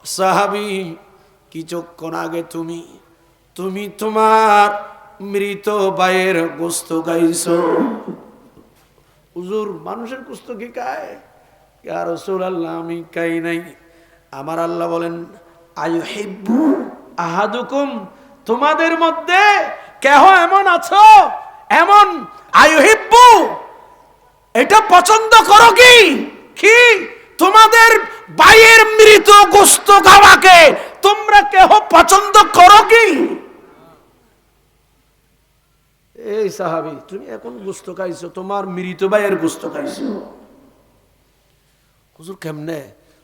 সাহাবী, কিছুক্ষণ আগে তুমি তোমার মৃত ভাইয়ের গোশত খাইছো। হুজুর, মানুষের গোশত কি খায়? ইয়া রাসূলুল্লাহ, আমি খাই নাই। আমার আল্লাহ বলেন, আয়ুহিব্বু আহাদুকুম, তোমাদের মধ্যে কেহ এমন আছো, এমন আয়ুহিব্বু, এটা পছন্দ করো কি কি তোমাদের ভাইয়ের মৃত গোশত খাওয়াকে তোমরা কেহ পছন্দ করো কি? এই সাহাবী, তুমি এখন গোশত খাইছো, তোমার মৃত ভাইয়ের গোশত খাইছো। হুজুর কেমনে?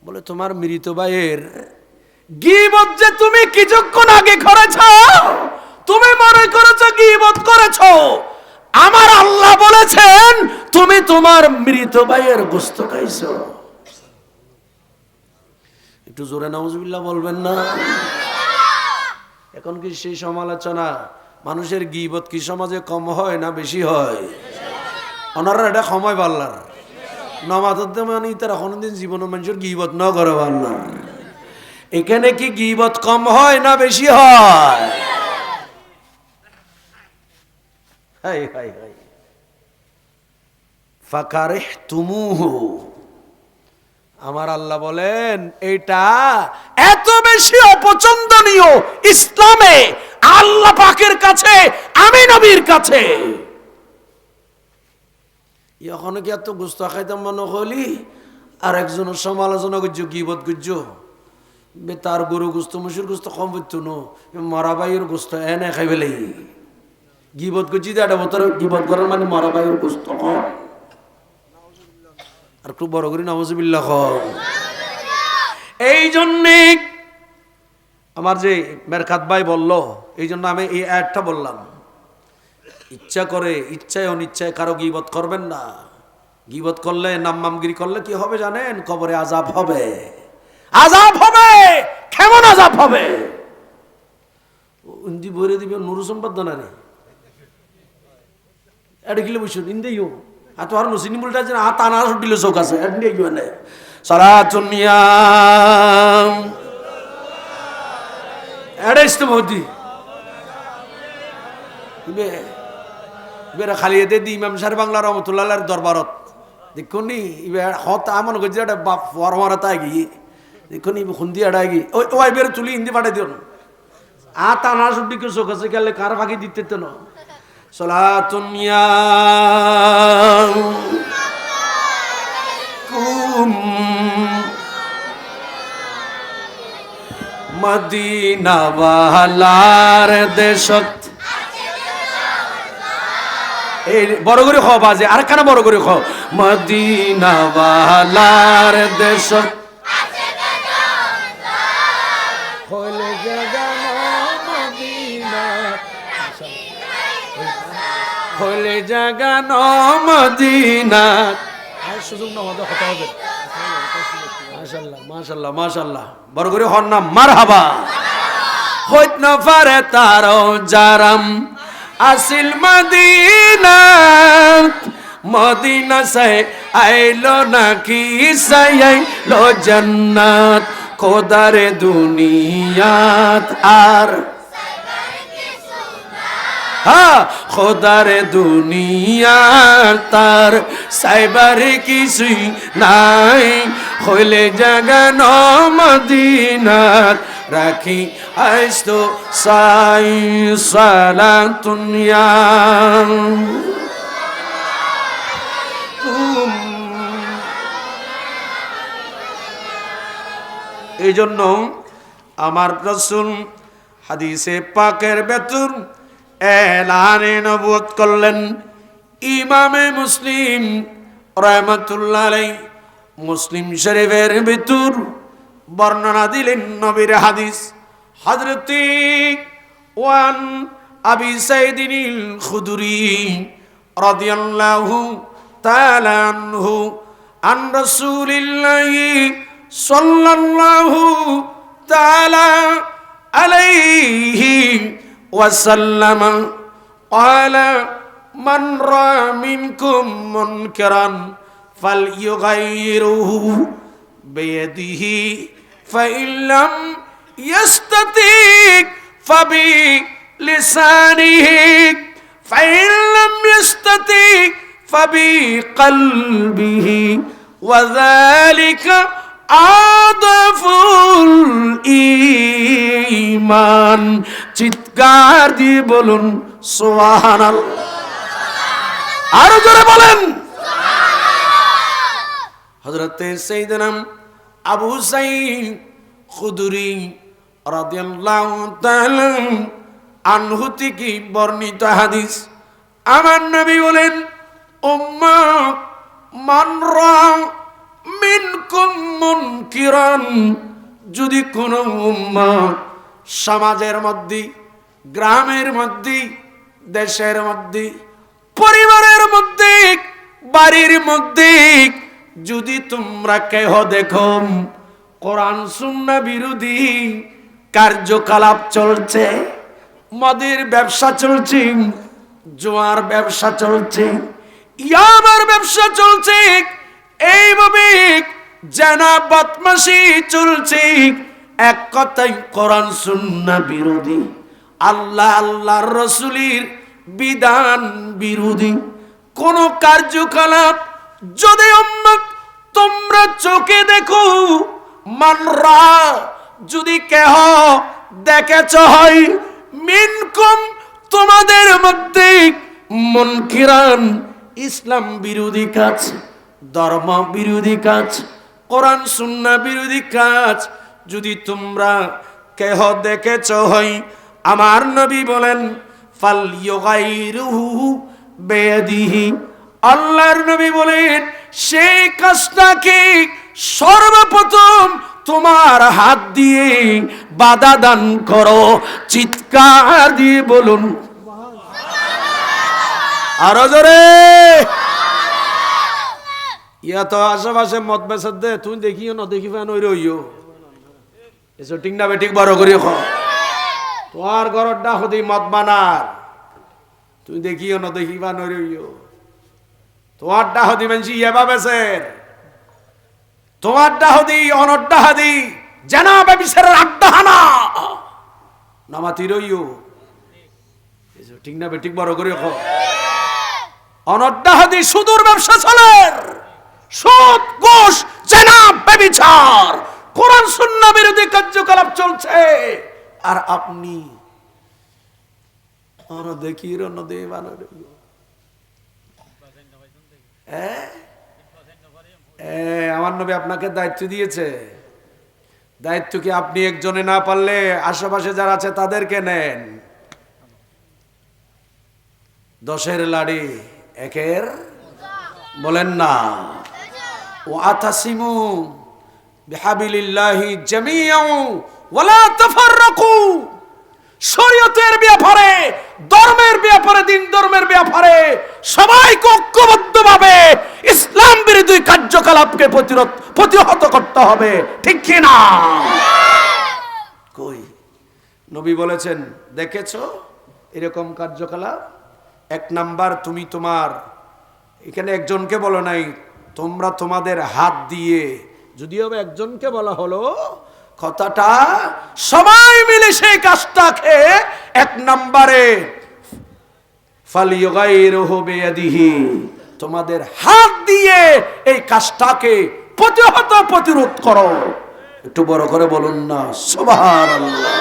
বলে, তোমার মৃত ভাইয়ের গীবত যে তুমি কিছুক্ষণ আগে করেছো, তুমি মনে করেছো গীবত করেছো। আমার আল্লাহ বলেছেন তুমি তোমার মৃত ভাইয়ের গোশত খাইছো। একটু জোরে নাউজুবিল্লাহ বলবেন না? এখন কি সেই সমালোচনা? মানুষের গীবত কি সমাজে কম হয় না বেশি হয়? ওনারা এটা সময় পাল্লার নমাজতে মানে তারা কোনদিন জীবন মানুষের গীবত ন করে পাল্লার। এখানে কি গীবত কম হয় না বেশি হয়? High high high. ফাকারিহতুমুহু, আমার আল্লাহ বলেন এটা এত বেশি অপছন্দনীয় ইসলামে, আল্লাহ পাকের কাছে, আমি নবীর কাছে। এখন কি এত গোস্ত খাইতাম মনে হলি আর একজনের সমালোচনা করছো, গীবত করছো, তার গরু গোস্ত মুসুর গোস্ত কম পড়তো নো, মরা বাইয়ের গোস্ত এনে খাই ফেলে গীবত করছি। এটা বছর গীবত করার মানে মরা বাইয়ের গোস্ত কম। আর খুব বড় করি নাউজুবিল্লাহ। এই জন্যে আমার যে মেরকাত ভাই বলল, এই জন্য আমি এই অ্যাডটা বললাম। ইচ্ছা করে ইচ্ছায় অনিচ্ছায় কারো গীবত করবেন না। গীবত করলে, নামমামগিরি করলে কি হবে জানেন? কবরে আযাব হবে। আযাব হবে। কেমন আযাব হবে? ইন্দি ভরে দিবে নুরু সম্পদ না রে এটা গিলে বসুন ইন্দিও আর তো আর নসিনি বলতে আছে আ তানা দিল চোখ আছে এন্ডে গিয়ে সালাতুন নিয়াম এটা ইস্তেমতি ইবে খালি এতে দি ইমাম সাহেব বাংলা রহমতুল্লাহর দরবারত দেখুনি ইবে হত আমন গজি এটা বাপ ফরমারা তাই গি দেখুনি খুন্দি এটা গি ওই ওই বের তুলি হিন্দি পাঠাই দিও আ তানা দিকে চোখ আছে গেলে কার ফাঁকি দিতে তো না সালাতুন নিয়াম মদিনা ওয়ালার দেশত এই বড় করে খাও বাজে আর কেন বড় করে খাও মদিনা ওয়ালার দেশত হইলে জাগানো মদিনা হইলে জাগানো মদিনা আর সুযোগ না আমাদের কথা হবে মাশাআল্লাহ মাশাআল্লাহ মাশাআল্লাহ বড় করে হর নাম মারহাবা হইত না পারে তারও জারাম আসিল মদিনা মদিনা সে আইলো নাকি সাইলো জান্নাত খোদারে দুনিয়াত আর হ্যাঁ খোদারে দুনিয়া তার সাইবার কিছুই নাই হইলে জাগানো মদিনাত রাখি আইsto সাই সালাতুন ইয়া এই জন্য আমার রাসূল হাদিসে পাকের ভেতর এলানে নবুয়ত করলেন। ইমামে মুসলিম রাহমাতুল্লাহ আলাইহি মুসলিম শরীফের ভিতর বর্ণনা দিলেন নবীর হাদিস হযরতে ওয়ান আবি সাইদিনিল খুদরি রাদিয়াল্লাহু তাআলা আনহু আন রাসূলিল্লাহি সাল্লাল্লাহু তাআলা আলাইহি وسلم قال من رأى منكم منكرا فليغيره بيده ফাইল্লাম ইয়াস্তাতিক ফাবিলিসানিহি ফাইল্লাম ইয়াস্তাতিক ফাবিকলবিহি ওয়া যালিকা আদাফুল ঈমান। চিৎকার দিয়ে বলুন সুবহানাল্লাহ। আরো জোরে বলেন সুবহানাল্লাহ। হযরত সাইয়েদনা আবু সাঈদ খুদরি রাদিয়াল্লাহু তাআলা আনহু থেকে বর্ণিত হাদিস, আমার নবী বলেন, উম্মাত মান রা মিনকুম মুনকিরান, যদি কোন উম্মাত সমাজের মধ্যে, গ্রামের মধ্যে, দেশের মধ্যে, পরিবারের মধ্যে, বাড়ির মধ্যে যদি তোমরা কেহ দেখো কোরআন সুন্নাহ বিরোধী কার্যকলাপ চলছে, মদের ব্যবসা চলছে, জুয়ার ব্যবসা চলছে, ইয়াবার ব্যবসা চলছে, এইভাবে জানা বদমাশি চলছে, এক কথায় কোরআন সুন্নাহ বিরোধী, আল্লাহ আল্লাহর রাসূলের বিধান বিরোধী কোন কার্যকলাপ যদি উম্মত তোমরা চোখে দেখো, মানরা যদি কেহ দেখেছ হয়, মিনকুম তোমাদের মধ্যে, মুনকিরান ইসলাম বিরোধী কাজ, ধর্ম বিরোধী কাজ, কোরআন সুন্নাহ বিরোধী কাজ যদি তোমরা কেহ দেখেছ হয়, আমার নবী বলেন ফালইয়ুগাইরুহু বিয়াদিহি, আল্লাহর নবী বলেন সেই কাজটাকে সর্বপ্রথম তোমার হাত দিয়ে বাধা দান করো। চিৎকার দিয়ে বলুন আরো জোরে। ইয়া তো আশেপাশে মত বেচার দে, তুমি দেখিও না দেখি ফেন ওই রইও, এসব ঠিক না বেঠিক বড় করি তোমার ঘরর ডাক দি মত বানার, তুমি দেখিও না দেখি ফেন ওই রইও, তোমার ডাহদি মানছি এবা বেসের, তোমার ডাহদি অনর ডাহাদি জানাবে বিচারের আড্ডাহানা নামাতি রইও, ঠিক না বেঠিক বড় করে অনর ডাহাদি সুদূর ব্যবসা চলে, সুদ ঘুষ জানাবে বিচার, কোরআন সুন্নাহ বিরোধী কার্যকলাপ চলছে, আর আপনি অন দেখি রন দে বানো আমার নবী আপনাকে দায়িত্ব দিয়েছে, দায়িত্ব কি আপনি একজনে না পারলে আশেপাশে যারা আছে তাদেরকে নেন। 10 লাড়ি একের বলেন না, ওয়াতাসিমু বিহাবিলিল্লাহি জামিআন ওয়ালা তাফাররাকু, শরীয়তের ব্যাপারে, ধর্মের ব্যাপারে, দিন ধর্মের ব্যাপারে সবাইকে ঐক্যবদ্ধভাবে ইসলাম বিরোধী কার্যকলাপকে প্রতিহত করতে হবে, ঠিক কি না? কই নবী বলেছেন দেখেছো এরকম কার্যকলাপ, 1 নাম্বার তুমি তোমার, এখানে একজনকে বলো নাই, তোমরা তোমাদের হাত দিয়ে, যদিও একজনকে বলা হলো, কথাটা সবাই মিলে সেই কাজটাকে 1 নম্বরে ফালিয়ুগাইরুহু বিয়াদিহি, তোমাদের হাত দিয়ে এই কাজটাকে প্রতিরোধ করো। একটু বড় করে বলুন না সুবহানাল্লাহ।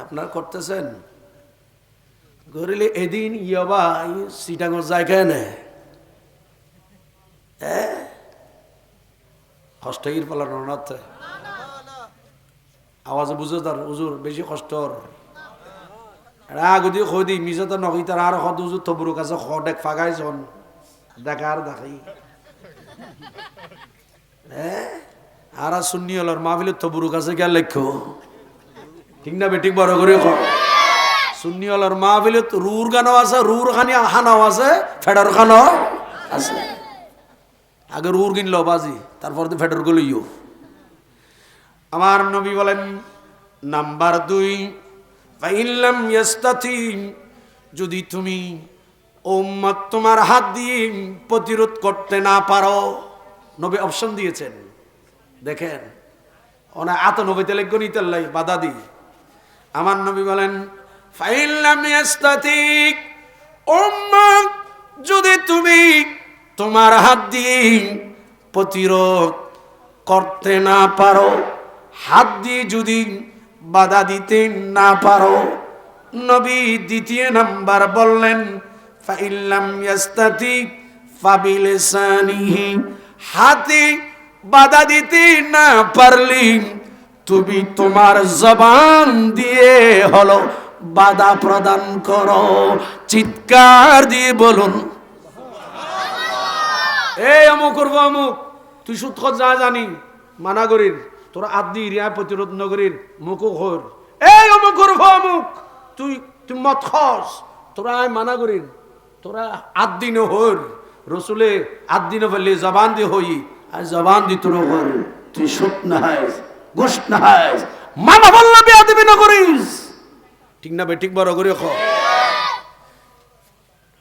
আপনারা করতেছেন গরিলে এদিন ইয়াবা সিটাঙ্গর জায়গায় নে কষ্টই পালানো না, আওয়াজ বুঝো তার উজুর বেশি কষ্টর আগদি খদি মিজা তো নকই তার আর হদ উজুর তবরুক আছে খডেক ফাগাই জন দেখার দেখাই আর সুন্নি হলার মাহফিলের তবরুক আছে কে লেখো, ঠিক না বেঠিক বড় করে সুন্নি হলার মাহফিলত রুর গানও আছে, রুর খানি খানাও আছে, ফেডার খানাও আছে। আগে রুর কিনল বাজি, তারপর তো ফেডার গুলো ইউ। আমার নবী বলেন নাম্বার 2, ফাইল্লাম ইয়াস্তাতি, যদি তুমি উম্মত তোমার হাত দিয়ে প্রতিরোধ করতে না পারো, নবী অপশন দিয়েছেন, দেখেন ওনা আতনবীতে লেখ নিতে লাই বাধা দি। আমার নবী বলেন ফাইল্লাম ইয়াস্তাতিক, উম্মাহ যদি তুমি তোমার হাত দিয়ে প্রতিরোধ করতে না পারো, হাত দিয়ে যদি বাধা দিতে না পারো, নবী দ্বিতীয় নাম্বার বললেন ফাইল্লাম ইয়াস্তাতিক ফাবিলিসানিহি, হাতে বাধা দিতে না পারলি তুমি তোমার জবান দিয়ে হলো বাধা প্রদান করো। চিৎকার দিয়ে বলুন এই অমুক করবো অমুক, তুই সুদ খত যা জানি মানা করির, তোরা আদি রিয়া প্রতিরোধ নগরীর মুখ হর, এই অমুক করবো অমুক, তুই তুই মত খস, তোরা মানা করির, তোরা আদিন হর। রসুলে আদিন বললে জবান দিয়ে হই, আর জবান দি তোর হর, তুই সুদ না হাইস, গোশ না হাইস, মানা বললে বেয়াদবি না করিস। ঠিক না বেঠিক বড় করে খ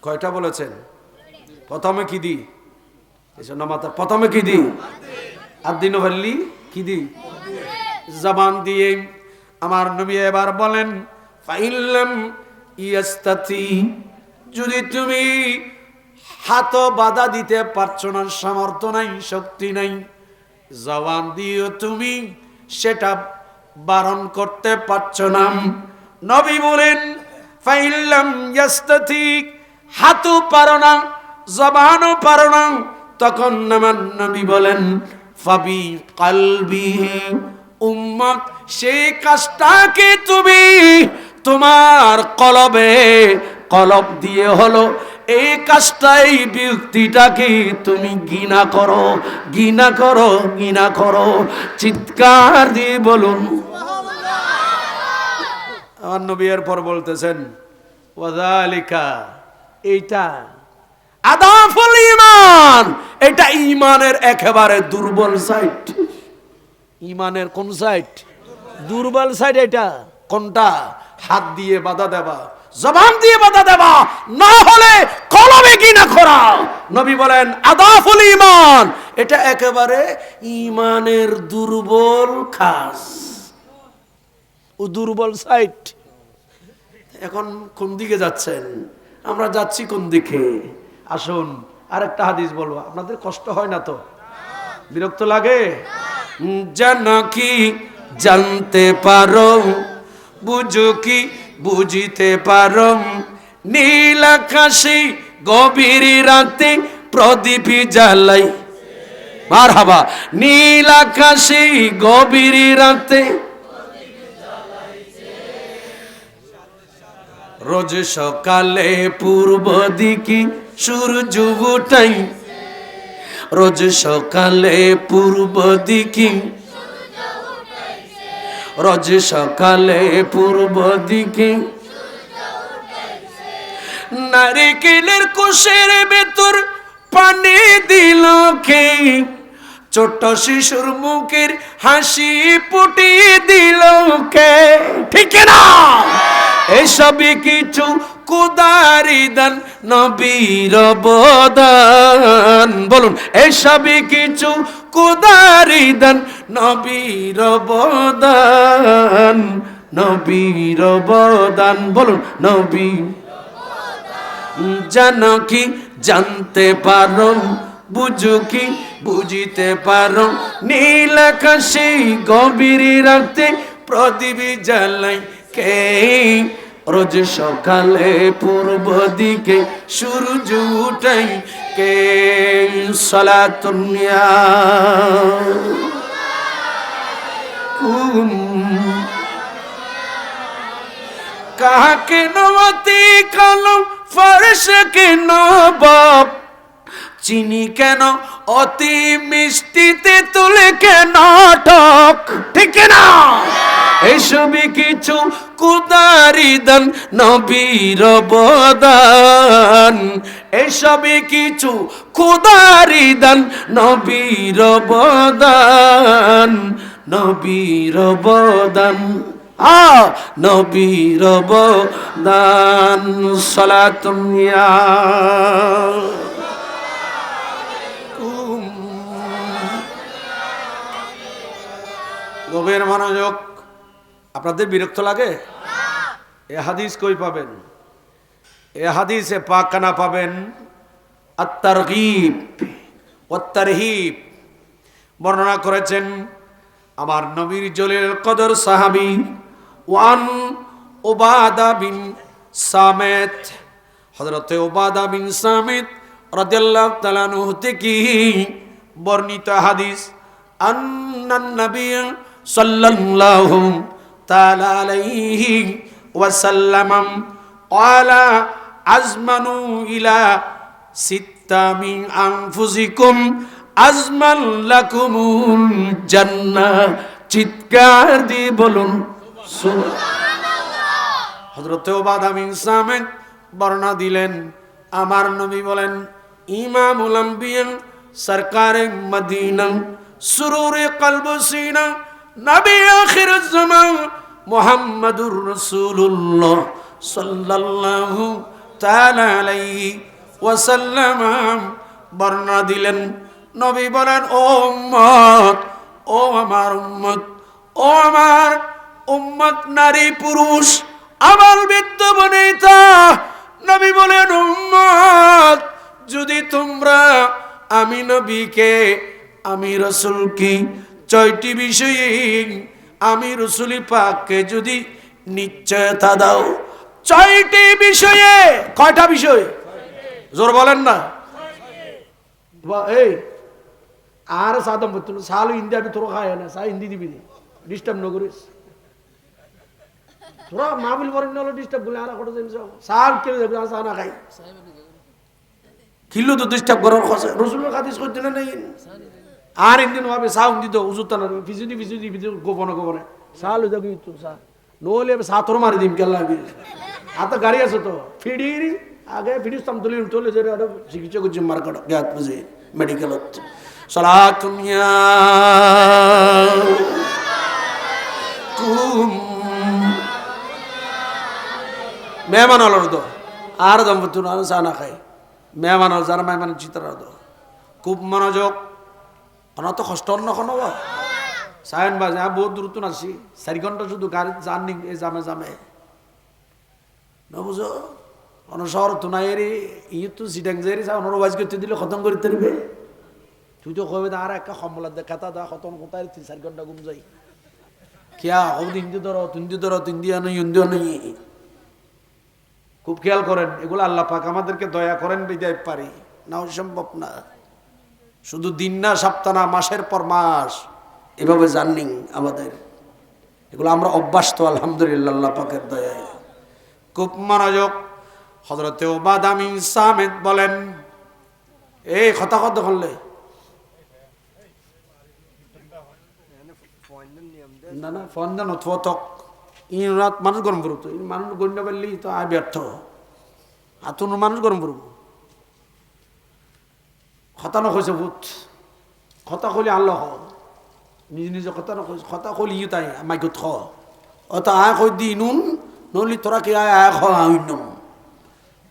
কয়টা বলেছেন? প্রথমে কি দি মাতা, প্রথমে কি দি আদিন বললি কি দি জবান দিয়ে। আমার নবী এবার বলেন ফাইল্লাম ইয়াস্তাতি, যদি তুমি হাত বাধা দিতে পারছো না, সামর্থ্য নাই, শক্তি নাই, জবান দিও তুমি সেটা বারণ করতে পারছো না। নবী বলেন ফাইল্লাম ইয়াস্তাতি, হাতও পারো না, জবানও পারো না, তখন আমার নবী বলেন ফাবি কলবিহি, উম্মত সেই কাজটাকে তুমি তোমার কলবে কলব দিয়ে হলো এই কাজটাই ব্যক্তিটাকে তুমি ঘৃণা করো, ঘৃণা করো, ঘৃণা করো। চিৎকার দিয়ে বলুন। আমার নবী এরপর বলতেছেন ওয়াযালিকা, এইটা আদাফুল ঈমান, এটা ঈমানের একেবারে দুর্বল সাইড। ঈমানের কোন সাইড? দুর্বল সাইড। এটা কোনটা? হাত দিয়ে বাধা দেবা, জবান দিয়ে বাধা দেবা, না হলে কলবে ঘৃণা করা। নবী বলেন আদাফুল ঈমান, এটা একেবারে ঈমানের দুর্বল খাস, ও দুর্বল সাইড। এখন কোন দিকে যাচ্ছেন? আমরা যাচ্ছি কোন দিকে? আসুন আরেকটা হাদিস বলবো, আপনাদের কষ্ট হয় না তো? বিরক্ত লাগে? যেন কি জানতে পারো, বুঝো কি বুঝিতে পারো, নীল আকাশে গভীর রাতে প্রদীপ জ্বালাই। মারহাবা। নীল আকাশে গভীর রাতে রোজ সকালে পূর্ব দিকে সূর্য উঠাই, রোজ সকালে পূর্ব দিকে, রোজ সকালে পূর্ব দিকে, নারিকেলের কোষের ভেতর পানি দিল কে, ছোট শিশুর মুখের হাসি ফুটিয়ে দিল কে? ঠিক না? এসবই কিছু কুদারি দান, নবীর অবদান। বলুন এসবই কিছু কুদারি দান, নবীর অবদান, নবীর অবদান। বলুন নবী। জানো কি জানতে পারো, বুঝো কি বুঝিতে পারো, নীল আকাশে গভীর রাতে প্রদীপ জ্বালাই কে, রোজ সকালে পূর্ব দিকে সূর্য উঠাই কে? সালাতুন কাহাকে নবতি কলম ফরশ কে নবাব, চিনি কেন অতি মিষ্টিতে তুলে কেন টক? ঠিক না? এসবই কিছু কুদারি দান, নবীর অবদান। এসবই কিছু কুদারি দান, নবীর অবদান, নবীর অবদান, নবীর অবদান। সালাতুন ইয়া গভীর মনোযোগ। আপনাদের বিরক্ত লাগে? এ হাদিস কই পাবেন? এ হাদিসে পাকখানা পাবেন আত-তারগীব ওয়াত তারহিব। বর্ণনা করেছেন আমার নবীর জলিল কদর সাহাবী ওয়ান উবাদা বিন সামিত, হযরতে উবাদা বিন সামিত রাদিয়াল্লাহু তাআলা আনহু থেকে বর্ণিত হাদিস, আন্নান নবী সাল্লাল্লাহু তাআলা আলাইহি ওয়াসাল্লাম ক্বালা আজমানু ইলা সিত্তা মিন আনফুসিকুম আজমান লাকুমুল জান্নাহ। চিৎকার দিয়ে বলুন সুবহানাল্লাহ। হযরত উবাদা বিন সামিত বর্ণনা দিলেন, আমার নবী বলেন, ইমামুল আম্বিয়া সরকারে মদিনা সুরুরে কলব সিনা নবী আখিরুজ জামান মুহাম্মাদুর রাসূলুল্লাহ সাল্লাল্লাহু তাআলা আলাইহি ওয়াসাল্লাম বর্ণনা দিলেন, নবী বলেন, ও উম্মত, ও আমার উম্মত, ও আমার উম্মত নারী পুরুষ, আমার বৃদ্ধ বনিতা, নবী বলেন, উম্মত, যদি তোমরা আমি নবীকে, আমি রাসূলকে 6টি বিষয়ে আমি রাসূল পাককে যদি নিশ্চয়তা দাও, 6টি বিষয়ে। কয়টা বিষয়? জোর বলেন না। এই আর সাদম বলতো সালু হিন্দি আমি তোরা খায় না, সা হিন্দি দিবি ডিস্টার্ব ন করিস তোরা মাহবিল বরেন না ডিস্টার্ব করলে আর কত জিনিস সাল কে যাবে সা না খাই কিলো তো ডিস্টার্ব করার কথা রসুলের হাদিস করতে না নাই আর হিন্দি নবে সা হিন্দি তো উজুত না ফিজুদি ফিজুদি গোপনে গোপনে সাল হয়ে যাবি তো সা নহলে সা তোর মারি দিম কেলা আতা গাড়ি আছে তো ফিডি আগে ফিডিস তাম তুলি তোলে যে চিকিৎসা করছি মার্কেট গ্যাত বুঝে মেডিকেলত সালাতুন ইয়া কুম মেহমান হল তো আর দম্পতি আর চা না খাই মেহমান হল যারা মেহমান চিত্র খুব মনোযোগ অনত কষ্ট নখন সায়ন বাজে বহুত দূর তো আসি 4 ঘন্টা শুধু গাড়ি জার্নি এই জামে জামে নবুঝো অন শহর তো নাই রে ই তো সিটাং যাই সা অনর ওয়াজ করতে দিলে খতম করতে দিবে তুই তো কবে আর একটা সম্বলা দেখাতা দা খতম কোথায় 3-4 ঘন্টা ঘুম যাই কিয়া ওদিন হিন্দি ধরো তিন্দি আনো হিন্দি আনো। খুব খেয়াল করেন, এগুলো আল্লাহ পাক আমাদেরকে দয়া করেন বিদায় পারি না, সম্ভব না। শুধু দিন না, সপ্তাহ না, মাসের পর মাস এভাবে জার্নি আমাদের, এগুলো আমরা অভ্যাস তো আলহামদুলিল্লাহ আল্লাহ পাকের দয়ায়। খুব মনোযোগ। হযরতে উবাদা বিন সামিত বলেন, এই কথা কত করলে না না ফোন দেন অথক ইনাত মানুষ গরম করব, তো মানুষ গণ্য পারলি তো আয় ব্যর্থ হাতুন মানুষ গরম করব। কথা নকৈছে ভূত, কথা কলি আল্লাহ নিজে নিজে কথা নকৈছে, কথা কলি ইউ তাই মাইকত খ অত আয় কই দি নুন নলি তোরা কি আয় আয় খ আইন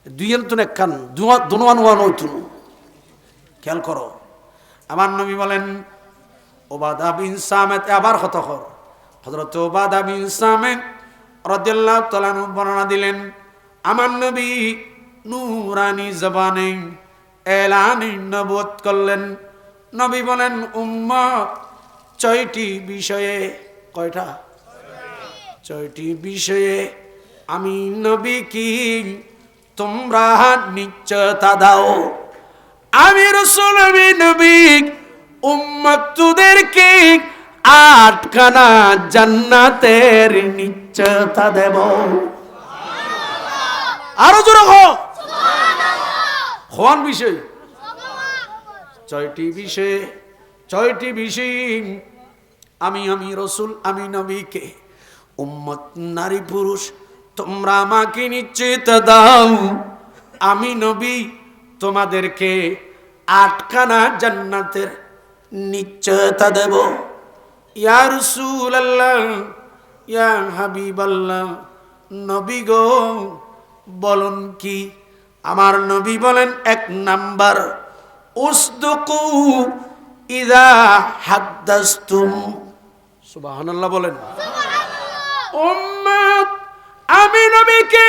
দুইয়ের তো একখান দুনুয়ান ওয়ান হইতুন। খেয়াল করো, আমার নবী বলেন, উবাদা বিন সামিত আবার কথা কর। হযরত উবাদা বিন সামিত রাদিয়াল্লাহু তাআলা আনহু বর্ণনা দিলেন, আমার নবী নূরানি জবানে এলানে নবুয়ত করলেন। নবী বলেন, উম্মত 6টি বিষয়ে, কয়টা? 6টি বিষয়ে আমি নবী কি তোমরা নিশ্চয়তা দাও। আমি রাসূল, আমি নবী উম্মতদেরকে 8খানা জান্নাতের নিশ্চয়তা দেব। আরো জোরে কও সুবহানাল্লাহ। কোন বিষয়? 6টি বিষয়। 6টি বিষয় আমি রাসূল, আমি নবীকে উম্মত নারী পুরুষ তোমরা আমাকে নিশ্চয়তা দাও, আমি নবী তোমাদেরকে 8খানা জান্নাতের নিশ্চয়তা দেব। ইয়া রাসূলুল্লাহ, ইয়া হাবিবাল্লাহ, নবী গো বলুন কি? আমার নবী বলেন, 1 নাম্বার উসদুকু ইযা হাদ্দাসতুম, সুবহানাল্লাহ বলেন। উম্মত, আমি নবীকে